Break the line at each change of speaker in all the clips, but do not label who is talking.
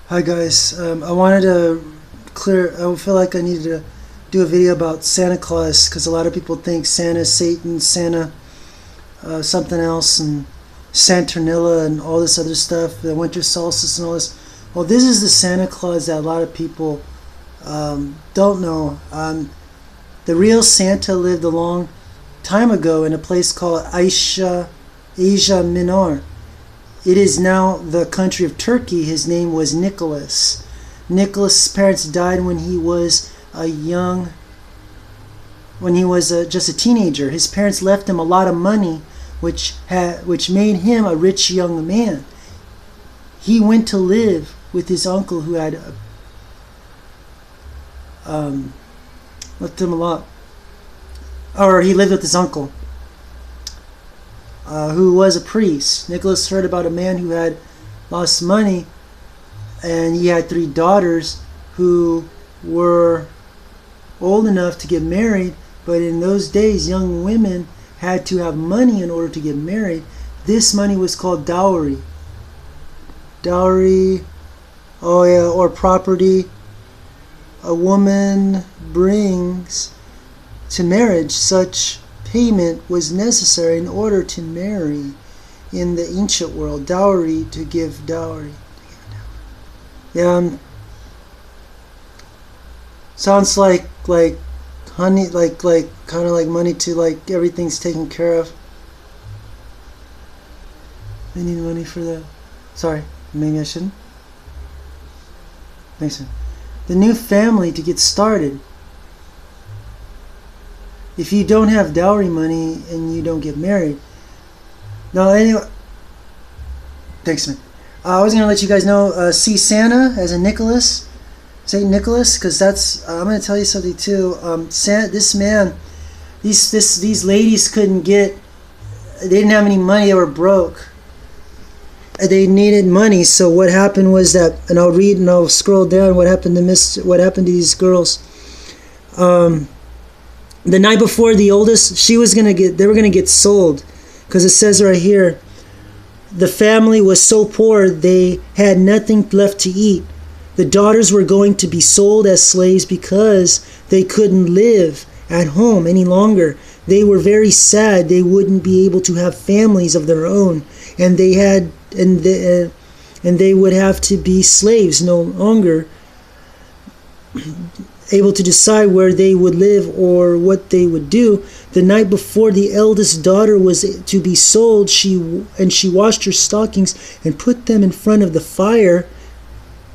Hi guys, I wanted to I feel like I needed to do a video about Santa Claus because a lot of people think Santa's Satan, Santa something else, and Santernilla and all this other stuff, the winter solstice and all this. Well, this is the Santa Claus that a lot of people don't know. The real Santa lived a long time ago in a place called Asia Minor. It is now the country of Turkey. His name was Nicholas. Nicholas' parents died when he was just a teenager. His parents left him a lot of money, which made him a rich young man. He went to live with his uncle, who had left him a lot, or he lived with his uncle. Who was a priest. Nicholas heard about a man who had lost money, and he had 3 daughters who were old enough to get married, but in those days young women had to have money in order to get married. This money was called dowry. Dowry, or property a woman brings to marriage. Such payment was necessary in order to marry in the ancient world. Dowry, to give dowry. Yeah, sounds like honey, like kind of like money to like everything's taken care of. They need money for the. Sorry, maybe I shouldn't. Thanks. The new family to get started. If you don't have dowry money and you don't get married. No, anyway. Thanks, man. I was going to let you guys know, see Santa as a Nicholas, Saint Nicholas, because that's, I'm going to tell you something too. This man, these ladies couldn't get, they didn't have any money, they were broke. They needed money, so what happened was that, and I'll read and I'll scroll down what happened to these girls. The night before, the oldest, they were gonna get sold, because it says right here, the family was so poor they had nothing left to eat. The daughters were going to be sold as slaves because they couldn't live at home any longer. They were very sad. They wouldn't be able to have families of their own, and they would have to be slaves, no longer able to decide where they would live or what they would do. The night before the eldest daughter was to be sold, she washed her stockings and put them in front of the fire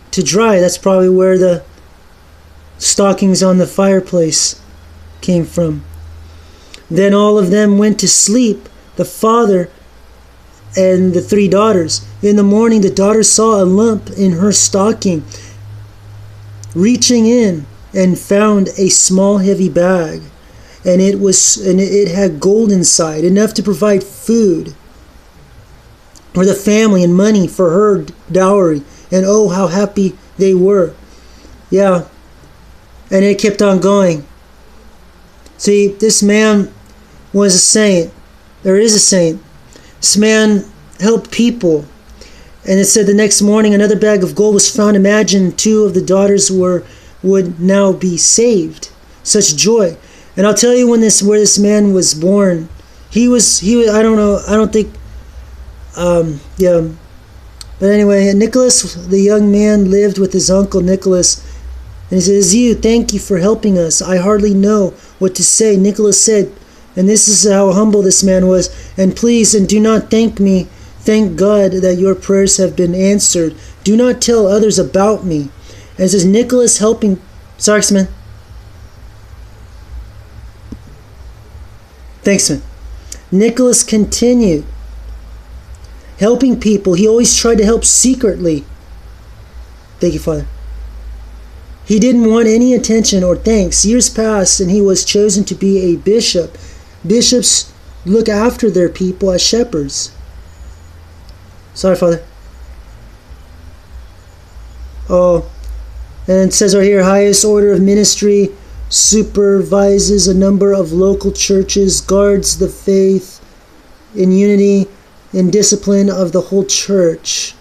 to dry. That's probably where the stockings on the fireplace came from. Then all of them went to sleep, the father and the 3 daughters. In the morning, the daughter saw a lump in her stocking. Reaching in, and found a small heavy bag, and it had gold inside, enough to provide food for the family and money for her dowry. And oh, how happy they were. Yeah, and it kept on going. See, this man was a saint. There is a saint. This man helped people. And it said the next morning another bag of gold was found. Imagine 2 of the daughters would now be saved. Such joy. And I'll tell you where this man was born. He was I don't know, I don't think yeah. But anyway, Nicholas, the young man, lived with his uncle Nicholas. And he says, thank you for helping us. I hardly know what to say. Nicholas said, and this is how humble this man was, and please, and do not thank me. Thank God that your prayers have been answered. Do not tell others about me. And it says, Nicholas helping... Sorry, man. Thanks, man. Nicholas continued helping people. He always tried to help secretly. Thank you, Father. He didn't want any attention or thanks. Years passed, and he was chosen to be a bishop. Bishops look after their people as shepherds. Sorry, Father. Oh... And it says right here, highest order of ministry, supervises a number of local churches, guards the faith in unity and discipline of the whole church.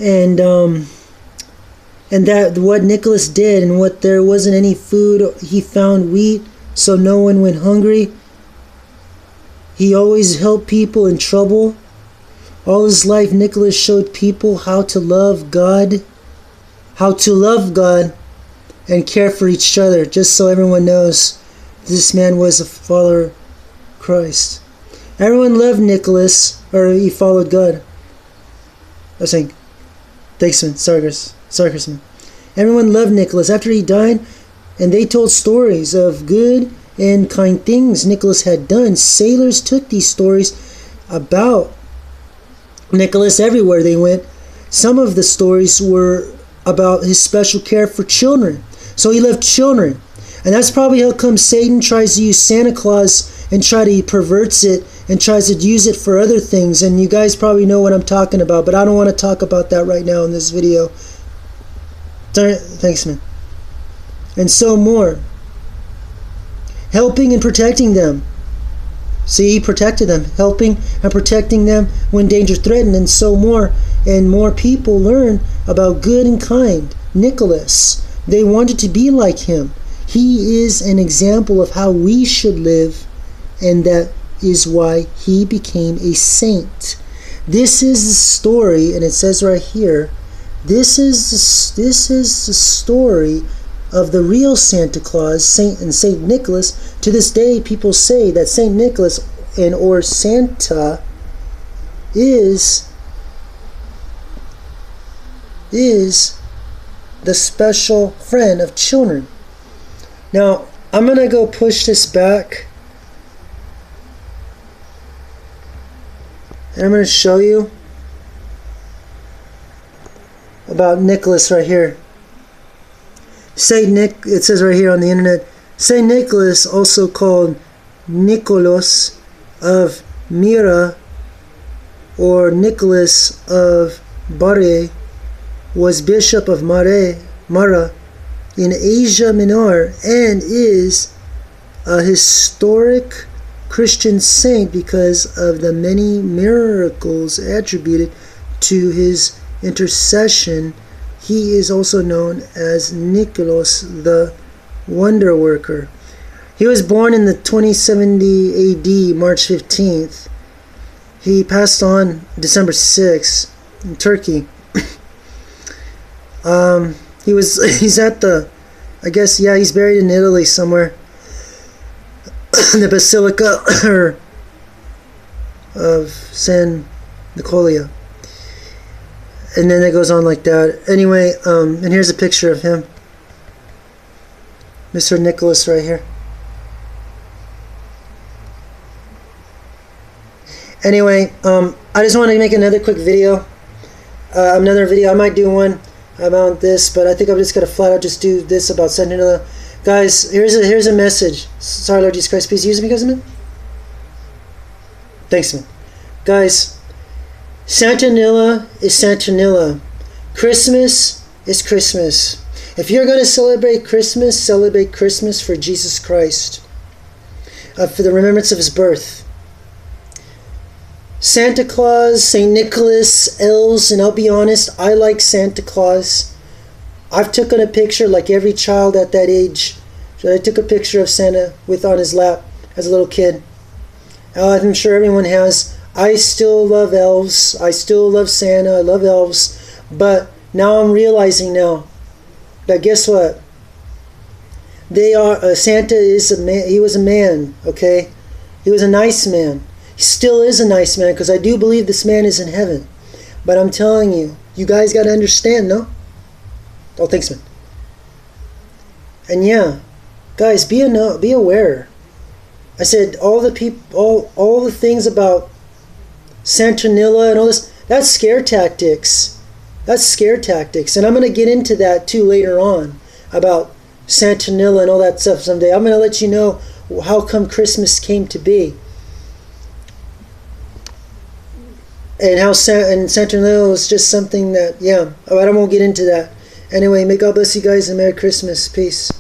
and that what Nicholas did, and what there wasn't any food, he found wheat, so no one went hungry. He always helped people in trouble. All his life, Nicholas showed people how to love God, and care for each other, just so everyone knows this man was a follower of Christ. Everyone loved Nicholas, or he followed God. I was saying, thanks man, sorry man. Everyone loved Nicholas. After he died, and they told stories of good and kind things Nicholas had done, sailors took these stories about Nicholas everywhere they went. Some of the stories were about his special care for children. So he loved children. And that's probably how come Satan tries to use Santa Claus and perverts it and tries to use it for other things. And you guys probably know what I'm talking about, but I don't want to talk about that right now in this video. Thanks, man. And so more. Helping and protecting them. See, he protected them, helping and protecting them when danger threatened, and so more. And more people learn about good and kind Nicholas. They wanted to be like him. He is an example of how we should live, and that is why he became a saint. This is the story, and it says right here, this is the story of the real Santa Claus, Saint Nicholas. To this day, people say that Saint Nicholas or Santa is the special friend of children. Now, I'm going to go push this back, and I'm going to show you about Nicholas right here. It says right here on the internet, Saint Nicholas, also called Nicholas of Myra or Nicholas of Bari, was bishop of Mara in Asia Minor, and is a historic Christian saint because of the many miracles attributed to his intercession. He is also known as Nicholas the Wonder Worker. He was born in the 2070 AD, March 15th. He passed on December 6th in Turkey. He's at the, I guess, yeah, he's buried in Italy somewhere. The Basilica of San Nicola. And then it goes on like that. Anyway, and here's a picture of him. Mr. Nicholas right here. Anyway, I just wanted to make another quick video. I might do one about this, but I think I'm just going to flat out just do this about Santa. Guys, here's a message. Sorry, Lord Jesus Christ, please use me, guys, man. Thanks, man. Guys, Santanilla is Santanilla. Christmas is Christmas. If you're going to celebrate Christmas for Jesus Christ, for the remembrance of his birth. Santa Claus, St. Nicholas, elves, and I'll be honest, I like Santa Claus. I've taken a picture like every child at that age. I took a picture of Santa on his lap as a little kid. I'm sure everyone has. I still love elves. I still love Santa. I love elves. But now I'm realizing now that guess what? Santa is a man. He was a man, okay? He was a nice man. He still is a nice man, because I do believe this man is in heaven. But I'm telling you, you guys got to understand, no? Oh, thanks, man. And yeah, guys, be aware. I said all the things about Santanilla and all this. That's scare tactics. That's scare tactics, and I'm going to get into that too later on about Santanilla and all that stuff someday. I'm going to let you know how come Christmas came to be. And how Santanilla was just something that, yeah, I won't get into that. Anyway, may God bless you guys and Merry Christmas. Peace.